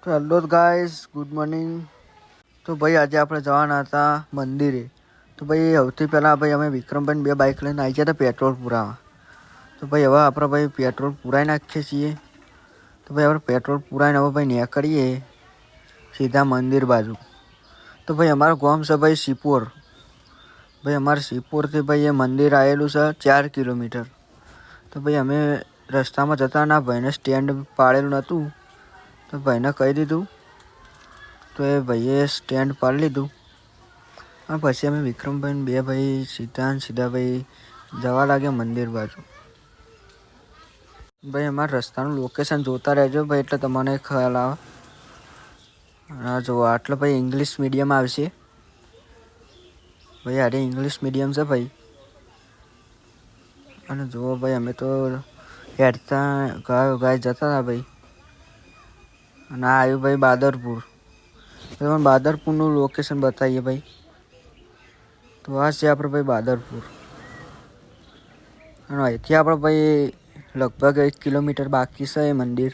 તો hello guys, good morning. તો ભાઈ આજે આપણે જવાના હતા મંદિરે. તો ભાઈ સૌથી પહેલાં ભાઈ અમે વિક્રમભાઈ 2 બાઇક લઈને આવી ગયા હતા પેટ્રોલ પુરાવા. તો ભાઈ હવે આપણે ભાઈ પેટ્રોલ પુરાઈ નાખીએ છીએ. તો ભાઈ આપણે પેટ્રોલ પુરાઈને હવે ભાઈ નીકળીએ સીધા મંદિર બાજુ. તો ભાઈ અમારું ગામ છે ભાઈ સિપોર. ભાઈ અમારે સિપોરથી ભાઈ એ મંદિર આવેલું છે 4 કિલોમીટર. તો ભાઈ અમે રસ્તામાં જતા ના ભાઈને સ્ટેન્ડ પાડેલું નહોતું, તો ભાઈને કહી દીધું. તો એ ભાઈએ સ્ટેન્ડ પાડી લીધું અને પછી અમે વિક્રમભાઈ 2 ભાઈ સીધા ભાઈ જવા લાગ્યા મંદિર બાજુ. ભાઈ અમારા રસ્તાનું લોકેશન જોતા રહેજો ભાઈ, એટલે તમને ખ્યાલ આવે. હા જો આટલો ભાઈ ઇંગ્લિશ મીડિયમ આવશે ભાઈ, આરે ઇંગ્લિશ મીડિયમ છે ભાઈ. અને જુઓ ભાઈ અમે તો હેડતા ગાય જતા હતા ભાઈ. અને આ આવ્યું ભાઈ બાદરપુર. તમે બાદરપુરનું લોકેશન બતાવીએ ભાઈ. તો આ છે આપણે ભાઈ બાદરપુર. અને અહીંથી આપણે ભાઈ લગભગ 1 કિલોમીટર બાકી છે એ મંદિર.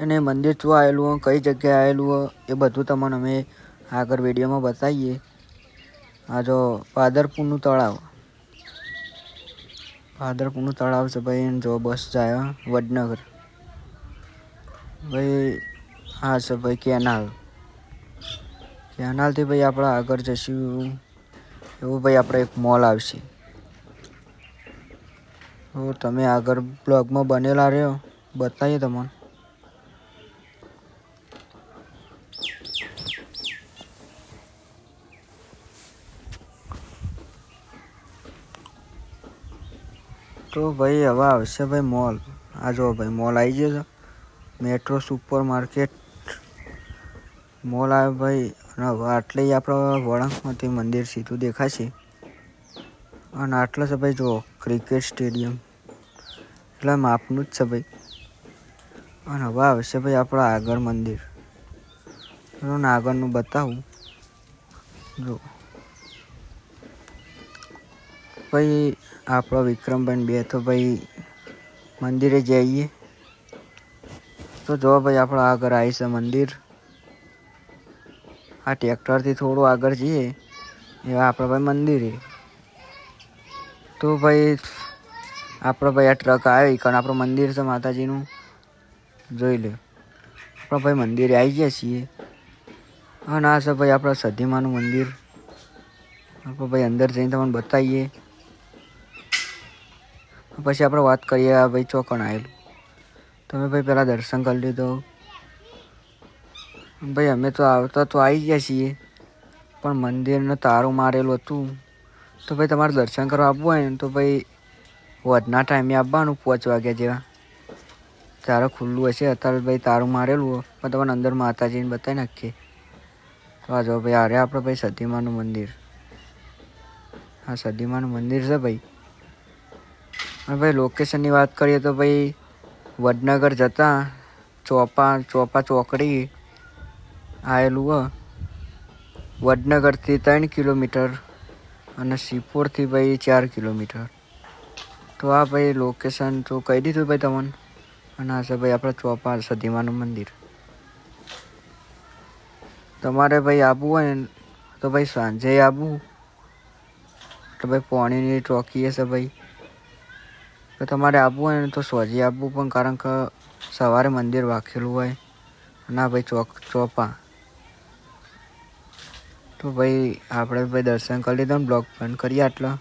અને એ મંદિર શું આવેલું હોય, કઈ જગ્યાએ આવેલું હોય, એ બધું તમને અમે આગળ વિડીયોમાં બતાવીએ. આ જો બાદરપુરનું તળાવ. બાદરપુરનું તળાવ છે ભાઈ. જો બસ જાય વડનગર ભાઈ. હા છે ભાઈ કેનાલથી ભાઈ આપણે આગળ જઈશું એવું ભાઈ આપણે એક મોલ આવશે. તો તમે આગળ બ્લોગમાં બનેલા રહ્યો, બતાવીએ તમને. તો ભાઈ હવે આવશે ભાઈ મોલ. આ જો ભાઈ મોલ આવી ગયો છે, મેટ્રો સુપર માર્કેટ મોલ આવ્યો ભાઈ. અને હવે આટલે આપણા વળાંકમાંથી મંદિર સીધું દેખાશે. અને આટલે છે ભાઈ જો ક્રિકેટ સ્ટેડિયમ, એટલે માપનું જ છે ભાઈ. અને હવે આવશે ભાઈ આપણા આગળ મંદિર. આગળનું બતાવું જો ભાઈ. આપણો વિક્રમભાઈ 2 તો ભાઈ મંદિરે જઈએ. તો જો ભાઈ આપણે આગળ આવી છે મંદિર. આ ટ્રેક્ટરથી થોડું આગળ જઈએ એવા આપણે ભાઈ મંદિરે. તો ભાઈ આપણે ભાઈ આ ટ્રક આવ્યો કારણ આપણું મંદિર છે માતાજીનું, જોઈ લે. આપણે ભાઈ મંદિરે આવી ગયા છીએ. અને આ છે ભાઈ આપણા સધીમાનું મંદિર. આપણે ભાઈ અંદર જઈને તમને બતાવીએ. પછી આપણે વાત કરીએ આ ભાઈ ચોકણ આવેલું. તમે ભાઈ પહેલાં દર્શન કરી લીધો ભાઈ. અમે તો આવતા તો આવી ગયા છીએ, પણ મંદિરને તારું મારેલું હતું. તો ભાઈ તમારે દર્શન કરવા આવવું હોય ને તો ભાઈ વધના ટાઈમે આવવાનું 5 વાગ્યા જેવા, ત્યારે ખુલ્લું હશે. અત્યારે ભાઈ તારું મારેલું હોય, પણ તમને અંદર માતાજીને બતાવી નાખીએ. તો આ જો ભાઈ આરે આપણે ભાઈ સધીમાનું મંદિર. હા સધીમાનું મંદિર છે ભાઈ. અને ભાઈ લોકેશનની વાત કરીએ તો ભાઈ વડનગર જતા ચોપા ચોકડી આવેલું હોય. વડનગરથી 3 કિલોમીટર અને સિપોરથી ભાઈ 4 કિલોમીટર. તો આ ભાઈ લોકેશન તો કહી દીધું ભાઈ તમને. અને આ છે ભાઈ આપણે ચોપા સધીમાનું મંદિર. તમારે ભાઈ આવવું હોય ને તો ભાઈ સાંજે આવવું. તો ભાઈ પાણીની ચોકી છે ભાઈ. તો તમારે આવવું હોય ને તો સોજી આવવું, પણ કારણ કે સવારે મંદિર વાખેલું હોય. ના ભાઈ ચોપા. તો ભાઈ આપણે ભાઈ દર્શન કરી લીધા ને બ્લોગ બંધ કરીએ આટલા.